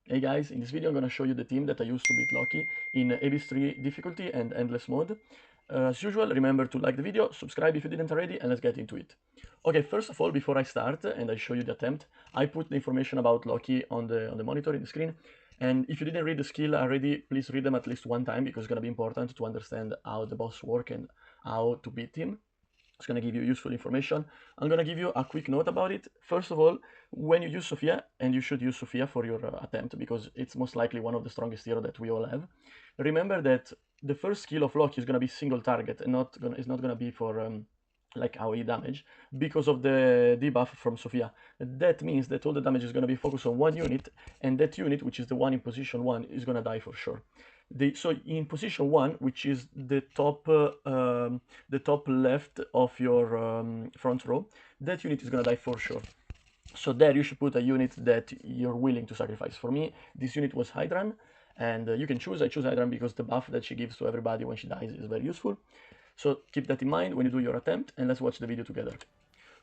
Hey guys, in this video I'm going to show you the team that I used to beat Loki in Abyss 3 difficulty and endless mode. As usual, remember to like the video, subscribe if you didn't already, and let's get into it. Okay, first of all, before I start and I show you the attempt, I put the information about Loki on the monitor in the screen. And if you didn't read the skill already, please read them at least one time because it's going to be important to understand how the boss works and how to beat him. It's going to give you useful information. I'm going to give you a quick note about it. First of all, when you use Sophia, and you should use Sophia for your attempt because it's most likely one of the strongest heroes that we all have, remember that the first skill of Loki is going to be single target and it's not going to be for like AoE damage because of the debuff from Sophia. That means that all the damage is going to be focused on one unit, and that unit, which is the one in position 1, is going to die for sure. So in position 1, which is the top left of your front row, that unit is going to die for sure. So there you should put a unit that you're willing to sacrifice. For me, this unit was Hydran, and you can choose. I choose Hydran because the buff that she gives to everybody when she dies is very useful. So keep that in mind when you do your attempt, and let's watch the video together.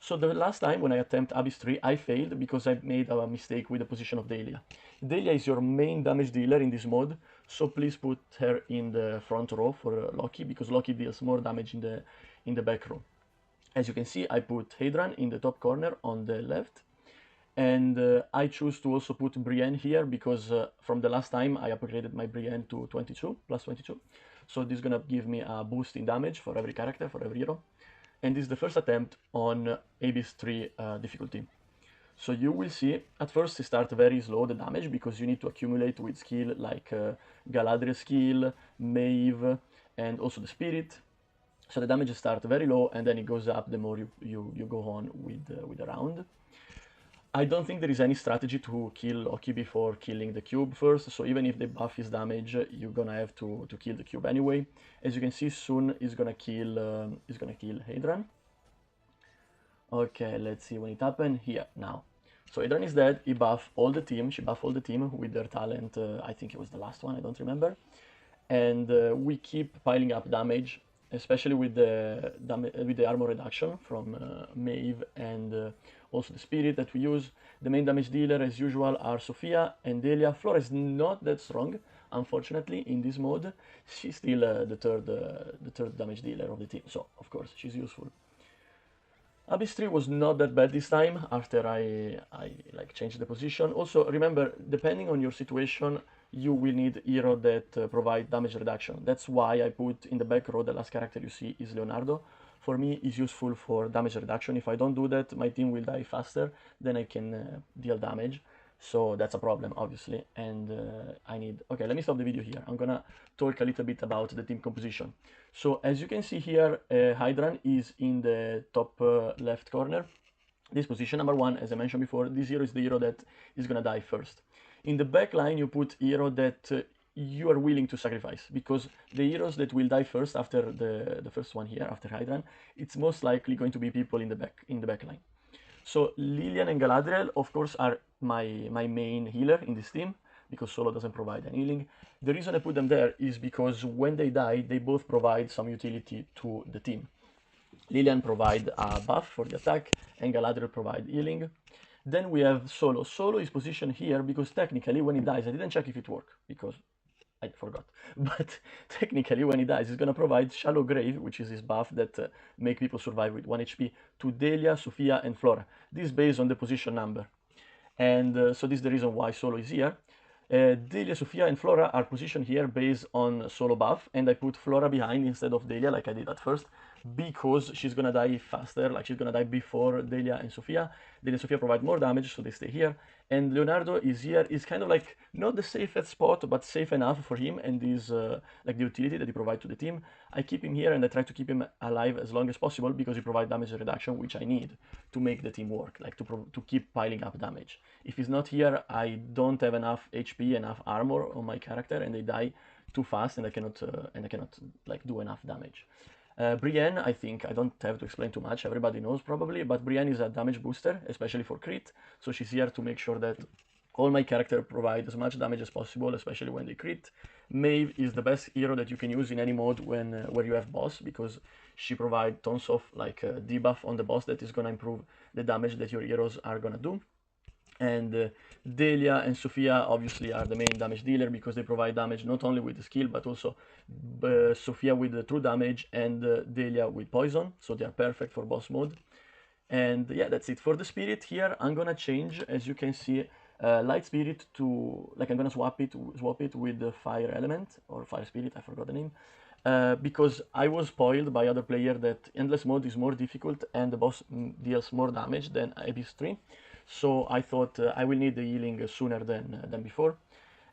So the last time when I attempt Abyss 3, I failed because I made a mistake with the position of Dahlia. Dahlia is your main damage dealer in this mode, so please put her in the front row for Loki, because Loki deals more damage in the back row. As you can see, I put Hadran in the top corner on the left, and I choose to also put Brienne here because from the last time I upgraded my Brienne to 22, plus 22. So this is gonna give me a boost in damage for every character, for every hero. And this is the first attempt on Abyss 3 difficulty. So you will see, at first it starts very slow, the damage, because you need to accumulate with skill like Galadriel's skill, Maeve, and also the Spirit. So the damage starts very low, and then it goes up the more you go on with the round. I don't think there is any strategy to kill Loki before killing the cube first, so even if they buff his damage, you're gonna have to kill the cube anyway. As you can see, soon he's gonna kill Hadran. Okay, let's see when it happened. Here, now. So Hadran is dead, he buffed all the team, she buffed all the team with their talent, I think it was the last one, I don't remember. And we keep piling up damage, especially with the armor reduction from Maeve and also the Spirit that we use. The main damage dealer, as usual, are Sophia and Dahlia. Flora is not that strong, unfortunately, in this mode. She's still the third damage dealer of the team, so of course she's useful. Abyss 3 was not that bad this time after I like changed the position. Also, remember, depending on your situation, you will need hero that provide damage reduction. That's why I put in the back row the last character you see is Leonardo. For me, is useful for damage reduction. If I don't do that, my team will die faster, then I can deal damage. So that's a problem, obviously, and I need... Okay, let me stop the video here. I'm gonna talk a little bit about the team composition. So as you can see here, Hydran is in the top left corner. This position number 1, as I mentioned before, this hero is the hero that is gonna die first. In the back line, you put hero that you are willing to sacrifice, because the heroes that will die first after the first one here, after Hydran, it's most likely going to be people in the back line. So Lilian and Galadriel, of course, are my main healer in this team, because solo doesn't provide any healing. The reason I put them there is because when they die, they both provide some utility to the team. Lilian provide a buff for the attack, and Galadriel provide healing. Then we have Solo. Solo is positioned here because technically when he dies, I didn't check if it worked, because I forgot. But technically, when he dies, he's gonna provide Shallow Grave, which is his buff that make people survive with 1 HP, to Dahlia, Sophia, and Flora. This is based on the position number. And so this is the reason why Solo is here. Dahlia, Sophia, and Flora are positioned here based on Solo buff, and I put Flora behind instead of Dahlia, like I did at first, because she's gonna die faster, like she's gonna die before Dahlia and Sophia. Dahlia and Sophia provide more damage, so they stay here. And Leonardo is here, is kind of like not the safest spot, but safe enough for him and is like the utility that he provides to the team. I keep him here and I try to keep him alive as long as possible because he provides damage reduction, which I need to make the team work, like to keep piling up damage. If he's not here, I don't have enough HP, enough armor on my character, and they die too fast, and I cannot like do enough damage. Brienne, I think I don't have to explain too much, everybody knows probably, but Brienne is a damage booster, especially for crit, so she's here to make sure that all my characters provide as much damage as possible, especially when they crit. Maeve is the best hero that you can use in any mode where you have boss, because she provides tons of like debuff on the boss that is gonna improve the damage that your heroes are gonna do. And Delia and Sophia obviously are the main damage dealer because they provide damage not only with the skill but also Sophia with the true damage and Delia with poison, so they are perfect for boss mode. And yeah, that's it. For the spirit here, I'm gonna change, as you can see, light spirit to, like, I'm gonna swap it with the fire element or fire spirit, I forgot the name, because I was spoiled by other player that endless mode is more difficult and the boss deals more damage than Abyss 3. So I thought I will need the healing sooner than before,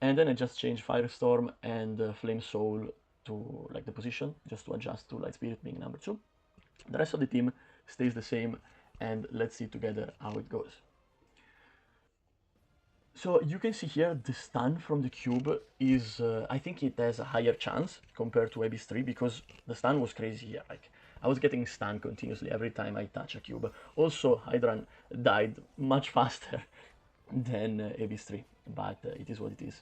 and then I just changed Firestorm and Flame Soul to like the position, just to adjust to Light Spirit being number 2. The rest of the team stays the same, and let's see together how it goes. So you can see here the stun from the cube is, I think it has a higher chance compared to Abyss 3 because the stun was crazy here. Like, I was getting stunned continuously every time I touch a cube. Also, Hydran died much faster than Abyss 3, but it is what it is.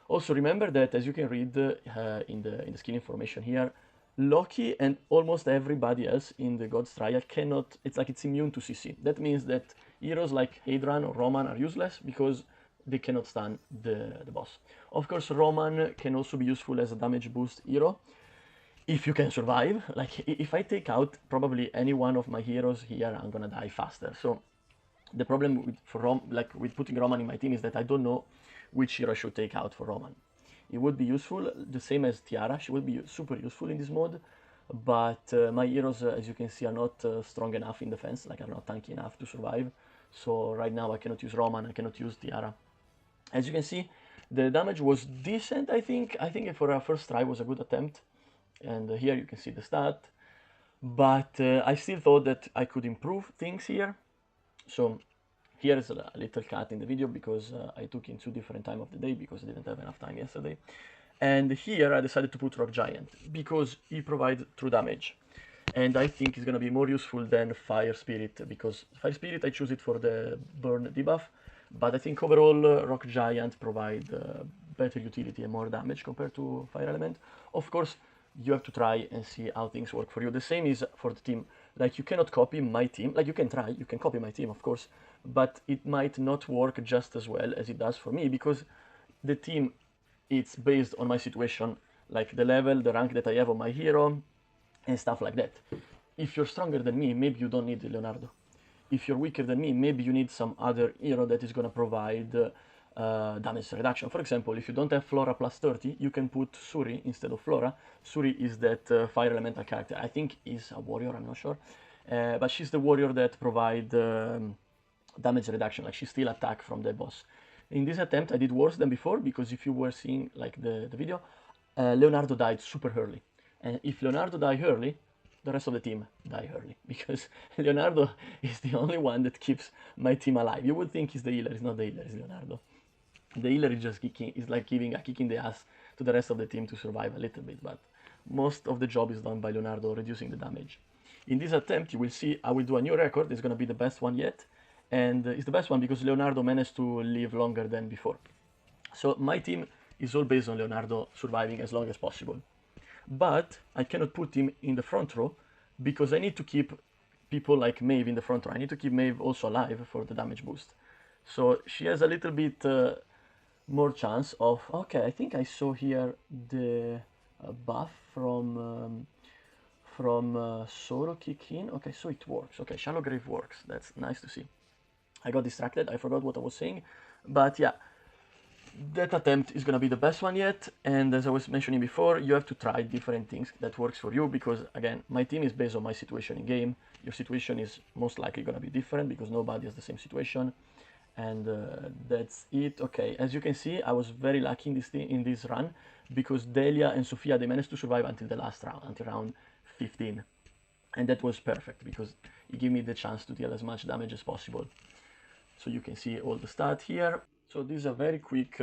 Also, remember that, as you can read in the skill information here, Loki and almost everybody else in the God's Trial cannot, it's immune to CC. That means that heroes like Hadran or Roman are useless because they cannot stun the boss. Of course, Roman can also be useful as a damage boost hero if you can survive. Like, if I take out probably any one of my heroes here, I'm gonna die faster. So the problem with putting Roman in my team is that I don't know which hero I should take out for Roman. It would be useful, the same as Tiara, she would be super useful in this mode, but my heroes, as you can see, are not strong enough in defense, like are not tanky enough to survive. So right now I cannot use Roman, I cannot use Tiara. As you can see, the damage was decent, I think. I think for a first try was a good attempt. And here you can see the stat. But I still thought that I could improve things here. So here is a little cut in the video because I took in 2 different times of the day because I didn't have enough time yesterday. And here I decided to put Rock Giant because he provides true damage. And I think it's going to be more useful than Fire Spirit because Fire Spirit I choose it for the burn debuff. But I think overall Rock Giant provide better utility and more damage compared to Fire Element. Of course, you have to try and see how things work for you. The same is for the team. Like, you cannot copy my team. Like, you can try, you can copy my team, of course, but it might not work just as well as it does for me because the team, it's based on my situation, like the level, the rank that I have on my hero, and stuff like that. If you're stronger than me, maybe you don't need Leonardo. If you're weaker than me, maybe you need some other hero that is gonna provide damage reduction. For example, if you don't have Flora plus 30, you can put Suri instead of Flora. Suri is that fire elemental character. I think is a warrior, I'm not sure. But she's the warrior that provide damage reduction, like she still attack from the boss. In this attempt, I did worse than before because if you were seeing like the video, Leonardo died super early. And if Leonardo died early, the rest of the team die early because Leonardo is the only one that keeps my team alive. You would think he's the healer, he's not the healer, it's Leonardo. The healer is just kicking, is like giving a kick in the ass to the rest of the team to survive a little bit, but most of the job is done by Leonardo reducing the damage. In this attempt, you will see I will do a new record. It's going to be the best one yet, and it's the best one because Leonardo managed to live longer than before. So my team is all based on Leonardo surviving as long as possible. But I cannot put him in the front row because I need to keep people like Maeve in the front row. I need to keep Maeve also alive for the damage boost. So she has a little bit more chance of... Okay, I think I saw here the buff from Solo kick in. Okay, so it works. Okay, Shallow Grave works. That's nice to see. I got distracted. I forgot what I was saying. But yeah, that attempt is going to be the best one yet, and as I was mentioning before, you have to try different things that works for you because, again, my team is based on my situation in game. Your situation is most likely going to be different because nobody has the same situation, and that's it. Okay, as you can see, I was very lucky in this run because Delia and Sophia, they managed to survive until the last round, until round 15, and that was perfect because it gave me the chance to deal as much damage as possible. So you can see all the stats here. So this is a very quick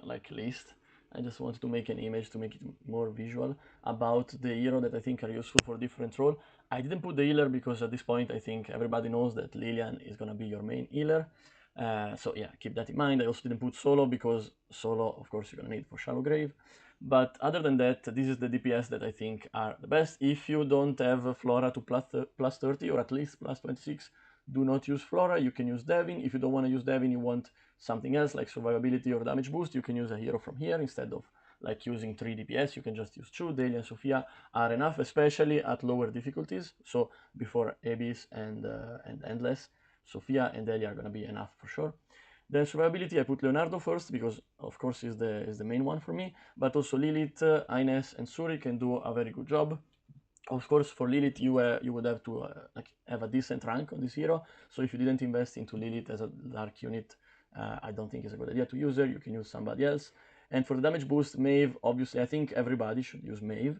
like list. I just wanted to make an image to make it more visual about the hero that I think are useful for different role. I didn't put the healer because at this point I think everybody knows that Lilian is gonna be your main healer. So yeah, keep that in mind. I also didn't put Solo because Solo, of course, you're gonna need for Shallow Grave. But other than that, this is the DPS that I think are the best. If you don't have Flora to plus 30 or at least plus 26, do not use Flora, you can use Devin. If you don't want to use Devin, you want something else like survivability or damage boost, you can use a hero from here instead of like using 3 DPS. You can just use 2. Delia and Sophia are enough, especially at lower difficulties. So before Abyss and Endless, Sophia and Delia are going to be enough for sure. Then survivability, I put Leonardo first because of course is the main one for me, but also Lilith, Ines, and Suri can do a very good job. Of course, for Lilith, you would have to like have a decent rank on this hero. So if you didn't invest into Lilith as a dark unit, I don't think it's a good idea to use her. You can use somebody else. And for the damage boost, Maeve, obviously, I think everybody should use Maeve.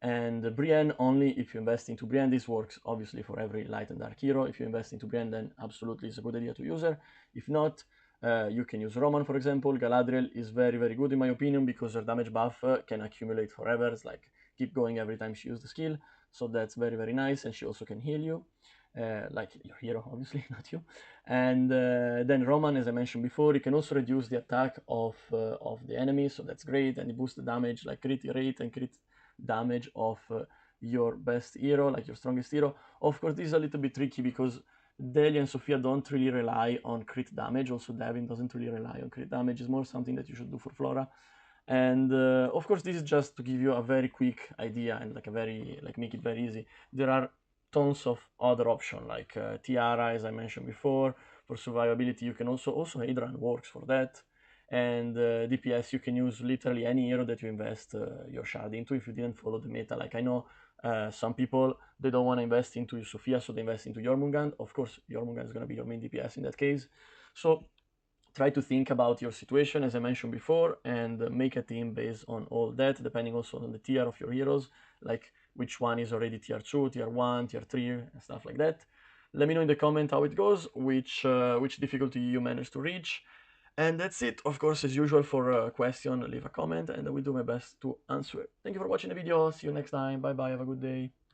And Brienne only if you invest into Brienne. This works obviously for every light and dark hero. If you invest into Brienne, then absolutely it's a good idea to use her. If not, you can use Roman, for example. Galadriel is very, very good in my opinion because her damage buff can accumulate forever. It's like keep going every time she uses the skill. So that's very, very nice. And she also can heal you. Like your hero, obviously, not you. And then Roman, as I mentioned before, he can also reduce the attack of the enemy. So that's great. And he boosts the damage, like crit rate and crit damage of your best hero, like your strongest hero. Of course, this is a little bit tricky because Delia and Sophia don't really rely on crit damage. Also, Devin doesn't really rely on crit damage. It's more something that you should do for Flora. And of course, this is just to give you a very quick idea and like a very make it very easy. There are tons of other options like Tiara, as I mentioned before. For survivability, you can also Hadran works for that. And DPS, you can use literally any hero that you invest your shard into if you didn't follow the meta. Like I know some people, they don't want to invest into Sophia, so they invest into Jormungand. Of course, Jormungand is going to be your main DPS in that case. So try to think about your situation, as I mentioned before, and make a team based on all that, depending also on the tier of your heroes, like which one is already tier 2, tier 1, tier 3, and stuff like that. Let me know in the comment how it goes, which difficulty you managed to reach. And that's it. Of course, as usual, for a question, leave a comment and I will do my best to answer it. Thank you for watching the video. See you next time. Bye bye. Have a good day.